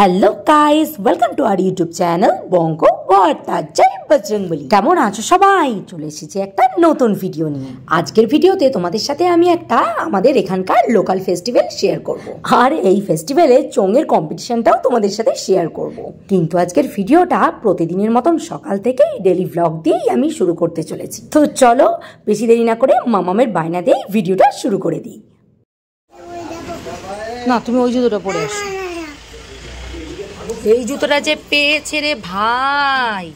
Hello guys, welcome to our YouTube channel Banga Barta. জয় বজরংবলী। কেমন আছো সবাই? চলে এসেছি একটা নতুন ভিডিও নিয়ে। আজকের ভিডিওতে তোমাদের সাথে আমি একটা আমাদের এখানকার লোকাল ফেস্টিভ্যাল শেয়ার করব, আর এই ফেস্টিভ্যালে চোঙের কম্পিটিশনটাও তোমাদের সাথে শেয়ার করব। কিন্তু আজকের ভিডিওটা প্রতিদিনের মতন সকাল থেকে ডেলি ভ্লগ দিয়েই আমি শুরু করতে চলেছি। তো চলো বেশি দেরি না করে মামামের বায়না দিয়েই ভিডিওটা শুরু করে দিই। না, তুমি ওই জুতোটা পরে আসো। এই জুতোটা যে পেয়েছে রে ভাই,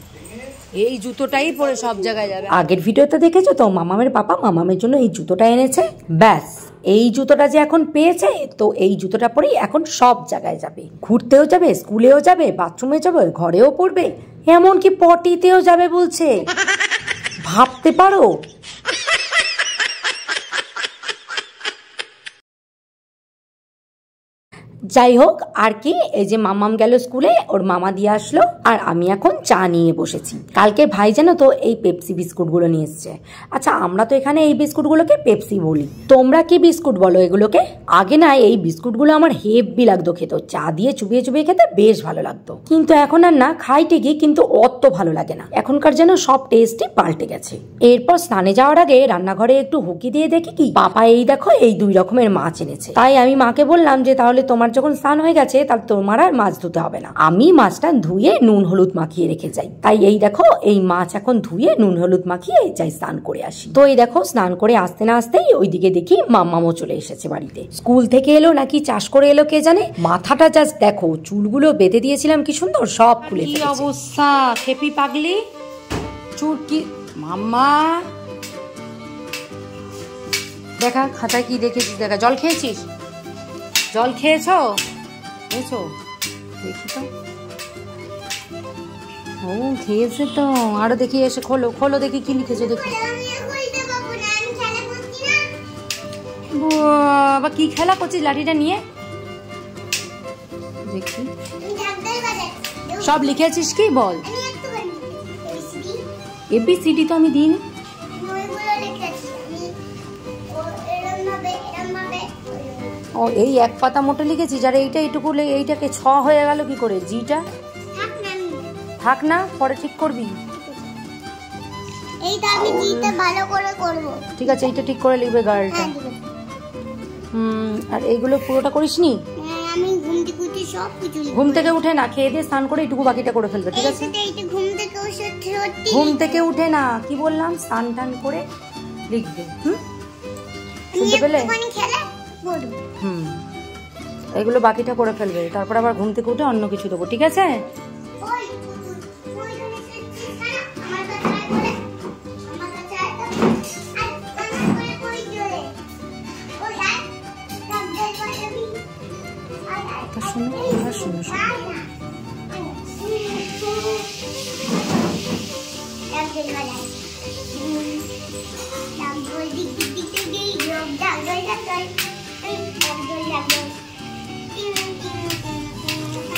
এই জুতোটাই পরে সব জায়গায় যাবে। আগের ভিডিওতে দেখেছো তো, মামামের পাপা মামামের জন্য এই জুতোটা এনেছে। ব্যাস, এই জুতোটা যে এখন পেয়েছে, তো এই জুতোটা পরেই এখন সব জায়গায় যাবে। ঘুরতেও যাবে, স্কুলেও যাবে, বাথরুমে যাবে, ঘরেও পড়বে, এমনকি পটিতেও যাবে বলছে। ভাবতে পারো? যাই হোক, আর কি, এই যে মামাম গেল স্কুলে, ওর মামা দিয়ে আসলো, আর আমি এখন চা নিয়ে বসেছি। কালকে ভাই জানো তো এই পেপসি বিস্কুটগুলো নিয়ে এসছে। আচ্ছা, আমরা তো এখানে এই বিস্কুটগুলোকে পেপসি বলি, তোমরা কি বিস্কুট বলো এগুলোকে? আগে না এই বিস্কুটগুলো আমার হেভি লাগতো খেতে, চা দিয়ে চুবিয়ে চুবিয়ে খেতে বেশ ভালো লাগতো। কিন্তু এখন আর না, খাই ঠিকই কিন্তু অত ভালো লাগে না। এখনকার যেন সব টেস্টই পাল্টে গেছে। এরপর স্নানে যাওয়ার আগে রান্নাঘরে একটু হুকি দিয়ে দেখি কি পাপা এই দেখো এই 2 রকমের মাছ এনেছে। তাই আমি মাকে বললাম যে তাহলে তোমার যখন স্নান হয়ে গেছে তাহলে তোমার আর মাছ ধুতে হবে না, আমি মাছটা ধুয়ে নুন হলুদ মাখিয়ে রেখে যাই। তাই এই দেখো এই মাছ এখন ধুয়ে নুন হলুদ মাখিয়ে যাই স্নান করে আসি। তো এই দেখো স্নান করে আসতে না আসতেই ওইদিকে দেখি মাম্মামও চলে এসেছে বাড়িতে। স্কুল থেকে এলো নাকি চাষ করে এলো কে জানে। মাথাটা জাস্ট দেখো, চুলগুলো বেঁধে দিয়েছিলাম কি সুন্দর, সব খুলে ফেলেছে। কি অবস্থা খেপি পাগলি, চুল কি মাম্মা। দেখা খাতায় কি দেখেছিস, দেখা। জল খেয়েছিস? জল খেয়েছো? খেয়েছো? দেখি তো। ও খেয়েছে তো। আরো দেখি, এসে খোলো খোলো দেখি কি লিখেছো দেখি। বাবা কি খেলা করছিস লাঠিটা নিয়ে? দেখি সব লিখেছিস কি বল। এবিসিডি তো আমি দিইনি। ও এই এক পাতা মোটা লিখেছি, যারা এইটা এইটুকু এইটাকে 6 হয়ে গেল কি করে? জিটা থাক না, পরে ঠিক করবি। এইটা আমি জিটা ভালো করে করব। ঠিক আছে, এইটা ঠিক করে লিখবে গার্লটা। আর এইগুলো পুরোটা করিসনি? আমি ঘুম থেকে উঠে না, খেয়ে দিয়ে স্নান করে এইটুকু বাকিটা করে ফেলবে, ঠিক আছে? ঘুম থেকে উঠে না, কি বললাম, স্নান টান করে লিখবে। শুনতে পেলে? এগুলো বাকিটা করে ফেলবে, তারপর আবার ঘুম থেকে উঠে অন্য কিছু দেবো, ঠিক আছে?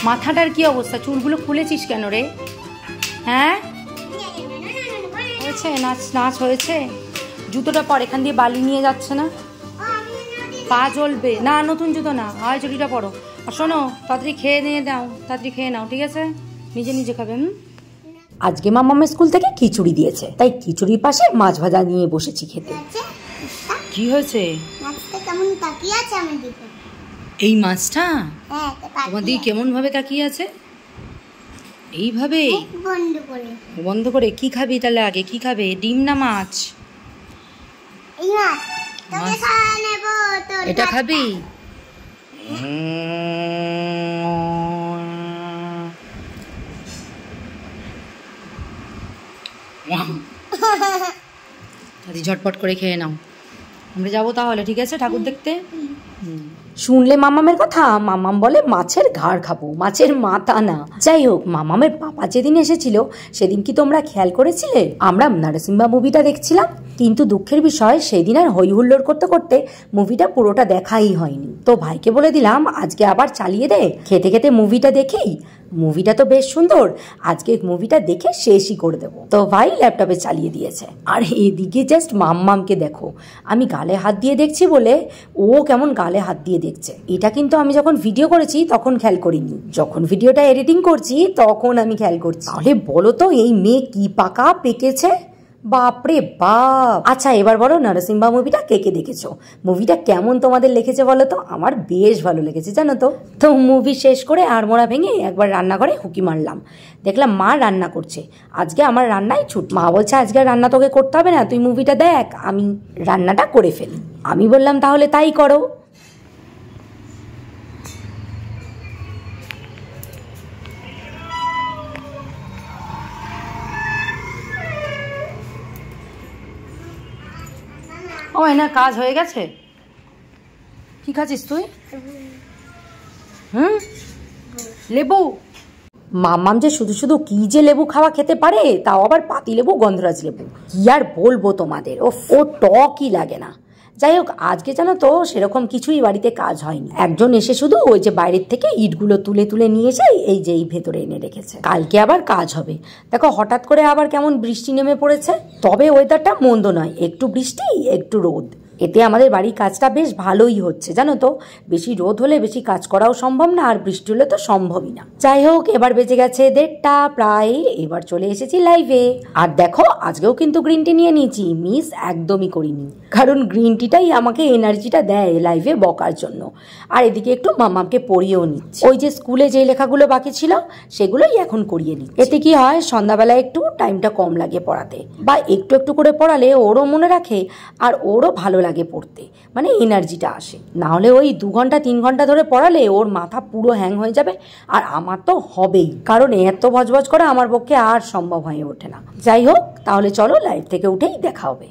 মাথাটার কি অবস্থা? চুলগুলো খুলেছিস কেন রে? হ্যাঁ হয়েছে, নাচ নাচ হয়েছে। জুতোটা পর, এখান দিয়ে বালি নিয়ে যাচ্ছে না, পা জ্বলবে না। নতুন জুতো না, হয় চটিটা পরো। আর শোনো, তাড়াতাড়ি খেয়ে নিয়ে দাও, তাড়াতাড়ি খেয়ে নাও, ঠিক আছে? নিজে নিজে খাবে। আজকে মামামের স্কুল থেকে খিচুড়ি দিয়েছে, তাই খিচুড়ির পাশে মাছ ভাজা নিয়ে বসেছি খেতে। কি হয়েছে? এই মাছটা তোমাদের কেমন ভাবে তাকিয়ে আছে? এইভাবে বন্ধ করে। কি খাবি তাহলে? আগে কি খাবে, ডিম না মাছ? এটা খাবি? ঝটপট করে খেয়ে নাও, আমরা যাবো তাহলে, ঠিক আছে, ঠাকুর দেখতে। শুনলে মামামের কথা, মামাম বলে মাছের ঘাড় খাবো, মাছের মাথা না। যাই হোক, মামামের পাপা যেদিন এসেছিল সেদিন কি তোমরা খেয়াল করেছিলে আমরা নরসিংহা মুভিটা দেখছিলাম? কিন্তু দুঃখের বিষয় সেই দিন আর হই হুল্লোড় করতে করতে মুভিটা পুরোটা দেখাই হয়নি। তো ভাইকে বলে দিলাম আজকে আবার চালিয়ে দে, খেতে খেতে মুভিটা দেখি। মুভিটা তো বেশ সুন্দর, আজকে মুভিটা দেখে শেষই করে দেবো। তো ভাই ল্যাপটপে চালিয়ে দিয়েছে। আর এদিকে জাস্ট মাম্মামকে দেখো, আমি গালে হাত দিয়ে দেখছি বলে ও কেমন গালে হাত দিয়ে দেখছে। এটা কিন্তু আমি যখন ভিডিও করেছি তখন খেয়াল করিনি, যখন ভিডিওটা এডিটিং করছি তখন আমি খেয়াল করছি। তাহলে বলো তো এই মেয়ে কি পাকা পেকেছে, বাপরে বাপ। আচ্ছা এবার বলো নরসিংহা মুভিটা কে কে দেখেছো, মুভিটা কেমন তোমাদের লেগেছে বলো তো? আমার বেশ ভালো লেগেছে জানো তো। তো মুভি শেষ করে আড়মোড়া ভেঙে একবার রান্নাঘরে হুকি মারলাম, দেখলাম মা রান্না করছে। আজকে আমার রান্নায় ছুটি। মা বলছে আজকে রান্না তোকে করতে হবে না, তুই মুভিটা দেখ, আমি রান্নাটা করে ফেলি। আমি বললাম তাহলে তাই করো। ও না কাজ হয়ে গেছে। কি খাচ্ছিস তুই? লেবু। মাম্মাম যে শুধু শুধু কি যে লেবু খাওয়া খেতে পারে, তাও আবার পাতি লেবু, গন্ধরাজ লেবু। কি আর বলবো তোমাদের, ও টকই লাগে না। যাই হোক আজকে জানো তো সেরকম কিছুই বাড়িতে কাজ হয়নি। একজন এসে শুধু ওই যে বাইরের থেকে ইটগুলো তুলে তুলে নিয়ে যায়, এই যে এই ভেতরে এনে রেখেছে। কালকে আবার কাজ হবে। দেখো হঠাৎ করে আবার কেমন বৃষ্টি নেমে পড়েছে, তবে ওয়েদারটা মন্দ নয়, একটু বৃষ্টি একটু রোদ, এতে আমাদের বাড়ির কাজটা বেশ ভালোই হচ্ছে জানো তো। বেশি রোদ হলে বেশি কাজ করাও সম্ভব না, আর বৃষ্টি হলে তো সম্ভবই না। যাই হোক এবার বেজে গেছে 1:30 প্রায়, এবার চলে এসেছি লাইভে। আর দেখো আজকেও কিন্তু গ্রিন টি নিয়ে নিয়েছি, মিস একদমই করিনি, কারণ গ্রিন টিটাই আমাকে এনার্জিটা দেয় লাইভে বকার জন্য। আর এদিকে একটু মামাকে পড়িয়েও নিচ্ছি, ওই যে স্কুলে যে লেখাগুলো বাকি ছিল সেগুলোই এখন করিয়ে নিচ্ছি। এতে কি হয় সন্ধ্যাবেলায় একটু টাইমটা কম লাগে পড়াতে, বা একটু একটু করে পড়ালে ওরও মনে রাখে আর ওরও ভালো লাগে পড়তে, মানে এনার্জিটা আসে। না হলে ওই 2 ঘন্টা 3 ঘন্টা ধরে পড়ালে ওর মাথা পুরো হ্যাং হয়ে যাবে, আর আমার তো হবেই, কারণ এত ভজভজ করা আমার পক্ষে আর সম্ভব হয়ে ওঠে না। যাই হোক তাহলে চলো লাইভ থেকে উঠেই দেখা হবে।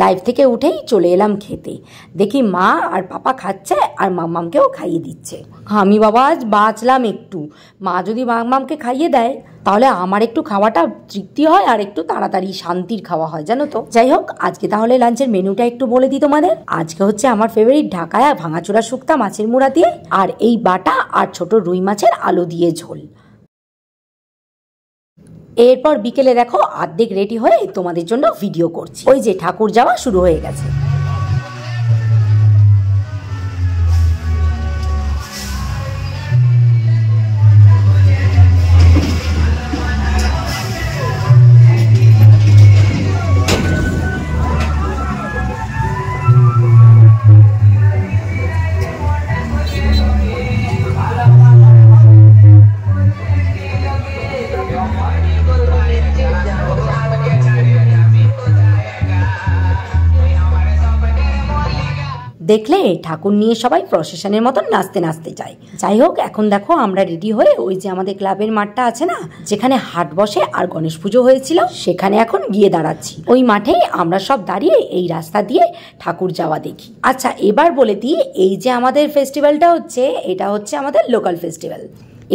লাইভ থেকে উঠেই চলে এলাম খেতে, দেখি মা আর পাপা খাচ্ছে আর মাম্মামকেও খাইয়ে দিচ্ছে। আমি বাবা আজ বাঁচলাম একটু, মা যদি মাম্মামকে খাইয়ে দেয় তাহলে আমার একটু খাওয়াটা তৃপ্তি হয় আর একটু তাড়াতাড়ি শান্তির খাওয়া হয় জানো তো। যাই হোক আজকে তাহলে লাঞ্চের মেনুটা একটু বলে দিই তোমাদের। আজকে হচ্ছে আমার ফেভারিট ঢাকায়া ভাঙাচোরা শুক্তা মাছের মুড়া দিয়ে, আর এই বাটা আর ছোট রুই মাছের আলু দিয়ে ঝোল। এরপর বিকেলে দেখো অর্ধেক রেডি হয়ে তোমাদের জন্য ভিডিও করছি, ওই যে ঠাকুর যাওয়া শুরু হয়ে গেছে। দেখলে ঠাকুর নিয়ে সবাই প্রসেশনের মতন নাচতে নাচতে যায়। যাই হোক এখন দেখো আমরা রেডি হয়ে ওই যে আমাদের ক্লাবের মাঠটা আছে না, যেখানে হাট বসে আর গণেশ পুজো হয়েছিল, সেখানে এখন গিয়ে দাঁড়াচ্ছি। ওই মাঠে আমরা সব দাঁড়িয়ে এই রাস্তা দিয়ে ঠাকুর যাওয়া দেখি। আচ্ছা এবার বলে দিই, এই যে আমাদের ফেস্টিভ্যালটা হচ্ছে, এটা হচ্ছে আমাদের লোকাল ফেস্টিভ্যাল।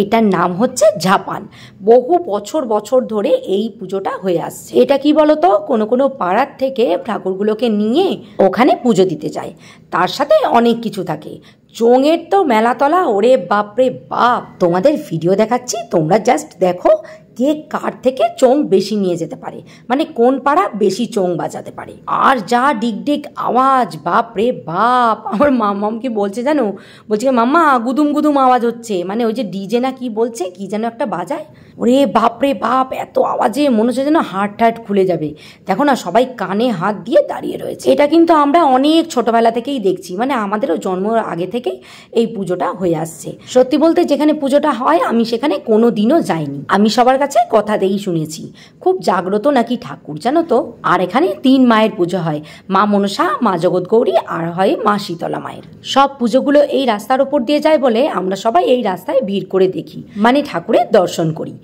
এটার নাম হচ্ছে ঝাপান। বহু বছর বছর ধরে এই পুজোটা হয়ে আসছে। এটা কি বলতো, কোনো কোনো পাড়ার থেকে ঠাকুরগুলোকে নিয়ে ওখানে পুজো দিতে যায়, তার সাথে অনেক কিছু থাকে। চোঙের তো মেলাতলা, ওরে বাপরে বাপ। তোমাদের ভিডিও দেখাচ্ছি, তোমরা জাস্ট দেখো কে কার থেকে চোং বেশি নিয়ে যেতে পারে, মানে কোন পাড়া বেশি চোং বাজাতে পারে। আর যা ডিগ ডিগ আওয়াজ, বাপ রে বাপ। আমার মাম্মাম কি বলছে জানো, বলছে মাম্মা গুদুম গুদুম আওয়াজ হচ্ছে, মানে ওই যে ডিজে না কি বলছে, কি যেন একটা বাজায়, ওরে বাপ রে বাপ। এত আওয়াজে মনে হচ্ছে যেন হার্ট টার্ট খুলে যাবে। দেখো না সবাই কানে হাত দিয়ে দাঁড়িয়ে রয়েছে। এটা কিন্তু আমরা অনেক ছোটবেলা থেকেই দেখছি, মানে আমাদেরও জন্মের আগে থেকেই এই পুজোটা হয়ে আসছে। সত্যি বলতে যেখানে পুজোটা হয় আমি সেখানে কোনো দিনও যাইনি, আমি সবার কাছে কথা দিয়েই শুনেছি। খুব জাগ্রত নাকি ঠাকুর জানো তো। আর এখানে 3 মায়ের পুজো হয়, মা মনসা, মা জগৎ গৌরী, আর হয় মা শীতলা মায়ের। সব পুজোগুলো এই রাস্তার উপর দিয়ে যায় বলে আমরা সবাই এই রাস্তায় ভিড় করে দেখি, মানে ঠাকুরের দর্শন করি।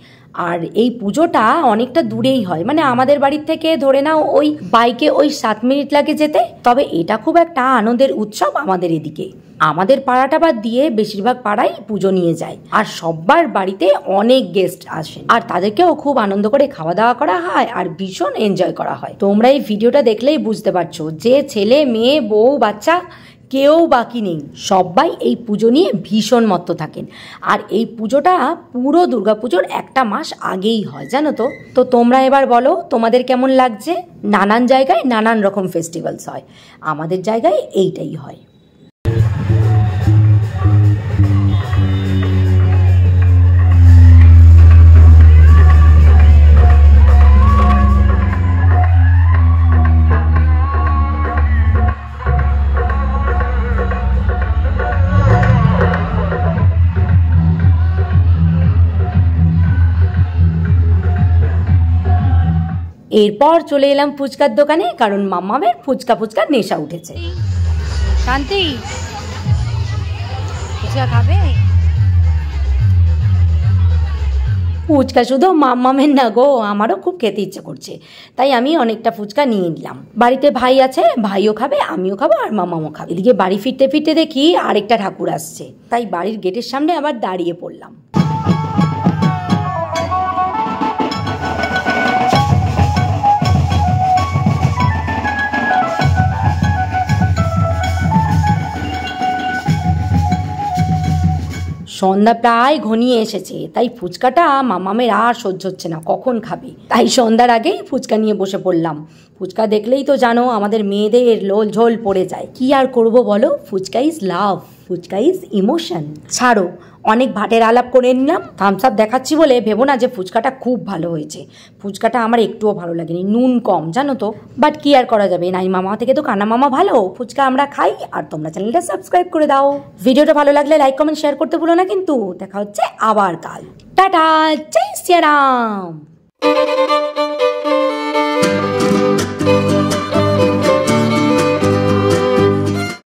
আর এই পুজোটা অনেকটা দূরেই হয়, মানে আমাদের বাড়ির থেকে ধরে নাও ওই বাইকে ওই 7 মিনিট লাগে যেতে। তবে এটা খুব একটা আনন্দের উৎসব আমাদের এদিকে। আমাদের পাড়াটা বাদ দিয়ে বেশিরভাগ পাড়াই পুজো নিয়ে যায়, আর সবার বাড়িতে অনেক গেস্ট আসেন, আর তাদেরকেও খুব আনন্দ করে খাওয়া দাওয়া করা হয় আর ভীষণ এনজয় করা হয়। তোমরা এই ভিডিওটা দেখলেই বুঝতে পারছো যে ছেলে মেয়ে বউ বাচ্চা কেউ বাকি নেই, সবাই এই পুজো নিয়ে ভীষণ মত্ত থাকেন। আর এই পুজোটা পুরো দুর্গাপুজোর একটা মাস আগেই হয়, জানো তো। তো তোমরা এবার বলো তোমাদের কেমন লাগছে। নানান জায়গায় নানান রকম ফেস্টিভ্যালস হয়, আমাদের জায়গায় এইটাই হয়। এরপর চলে এলাম ফুচকার দোকানে, কারণ মাম্মামের ফুচকার নেশা উঠেছে। শান্তি ফুচকা খাবে? ফুচকা শুধু মাম্মামের না গো, আমারও খুব খেতে ইচ্ছে করছে, তাই আমি অনেকটা ফুচকা নিয়ে নিলাম। বাড়িতে ভাই আছে, ভাইও খাবে, আমিও খাবো, আর মাম্মামও খাবে। এদিকে বাড়ি ফিরতে ফিরতে দেখি আরেকটা ঠাকুর আসছে, তাই বাড়ির গেটের সামনে আবার দাঁড়িয়ে পড়লাম। সন্ধ্যা প্রায় ঘনিয়ে এসেছে, তাই ফুচকাটা মামামের আর সহ্য হচ্ছে না, কখন খাবে। তাই সন্ধ্যার আগেই ফুচকা নিয়ে বসে পড়লাম। ফুচকা দেখলেই তো জানো আমাদের মেয়েদের লোল ঝোল পড়ে যায়। কি আর করব বলো, phuchka is love, phuchka is emotion. ছাড়ো, অনেক ভাটের আলাপ করে নিলাম। থামস আপ দেখাচ্ছি বলে ভেবো না যে ফুচকাটা খুব ভালো হয়েছে। ফুচকাটা আমার একটুও ভালো লাগেনি, নুন কম জানো তো। বাট কি আর করা যাবে, নাই মামা থেকে তো কানা মামা ভালো। ফুচকা আমরা খাই, আর তোমরা চ্যানেলটা সাবস্ক্রাইব করে দাও। ভিডিওটা ভালো লাগলে লাইক কমেন্ট শেয়ার করতে ভুলো না কিন্তু। দেখা হচ্ছে আবার কাল। টাটা, জয় শ্রী রাম।